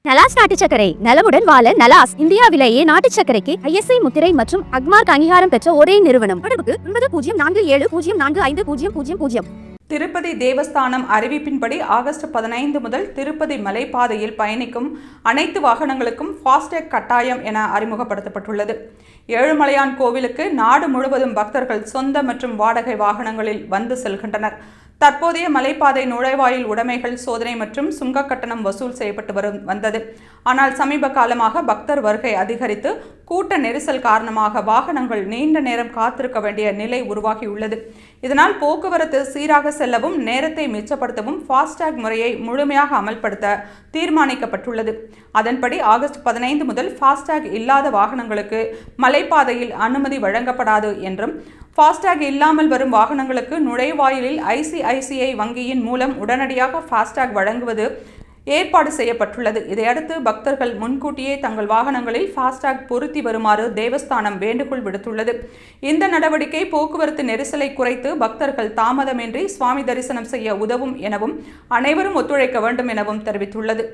நலாஸ் நாட்டு சர்க்கரை நலமுடன் வாழ நலாஸ் இந்தியாவிலேயே நாட்டு சர்க்கரைக்கு ISI முத்திரை மற்றும் அக்மார்க் அங்கீகாரம் பெற்ற ஒரே நிறுவனம். தொடர்புக்கு 9047045000. திருப்பதி தேவஸ்தானம் அறிவிப்பின்படி ஆகஸ்ட் 15 முதல் திருப்பதி மலைப்பாதையில் பயணிக்கும் அனைத்து வாகனங்களுக்கும் ஃபாஸ்டேக் கட்டாயம் என அறிமுகப்படுத்தப்பட்டுள்ளது. ஏழுமலையான் கோவிலுக்கு நாடு முழுவதும் பக்தர்கள் சொந்த மற்றும் வாடகை வாகனங்களில் வந்து செல்கின்றனர். தற்போதைய மலைப்பாதை நுழைவாயில் உடைமைகள் சோதனை மற்றும் சுங்க கட்டணம் வசூல் செய்யப்பட்டு வந்தது. ஆனால் சமீப காலமாக பக்தர் வருகை அதிகரித்து கூட்ட நெரிசல் காரணமாக வாகனங்கள் நீண்ட நேரம் காத்திருக்க வேண்டிய நிலை உருவாகியுள்ளது. இதனால் போக்குவரத்து சீராக செல்லவும் நேரத்தை மிச்சப்படுத்தவும் ஃபாஸ்டேக் முறையை முழுமையாக அமல்படுத்த தீர்மானிக்கப்பட்டுள்ளது. அதன்படி ஆகஸ்ட் 15 முதல் ஃபாஸ்டேக் இல்லாத வாகனங்களுக்கு மலைப்பாதையில் அனுமதி வழங்கப்படாது என்றும், ஃபாஸ்டேக் இல்லாமல் வரும் வாகனங்களுக்கு நுழைவாயிலில் ICICI வங்கியின் மூலம் உடனடியாக ஃபாஸ்டேக் வழங்குவது ஏற்பாடு செய்யப்பட்டுள்ளது. இதையடுத்து பக்தர்கள் முன்கூட்டியே தங்கள் வாகனங்களில் ஃபாஸ்டேக் பொருத்தி வருமாறு தேவஸ்தானம் வேண்டுகோள் விடுத்துள்ளது. இந்த நடவடிக்கை போக்குவரத்து நெரிசலை குறைத்து பக்தர்கள் தாமதமின்றி சுவாமி தரிசனம் செய்ய உதவும் எனவும் அனைவரும் ஒத்துழைக்க வேண்டும் எனவும் தெரிவித்துள்ளது.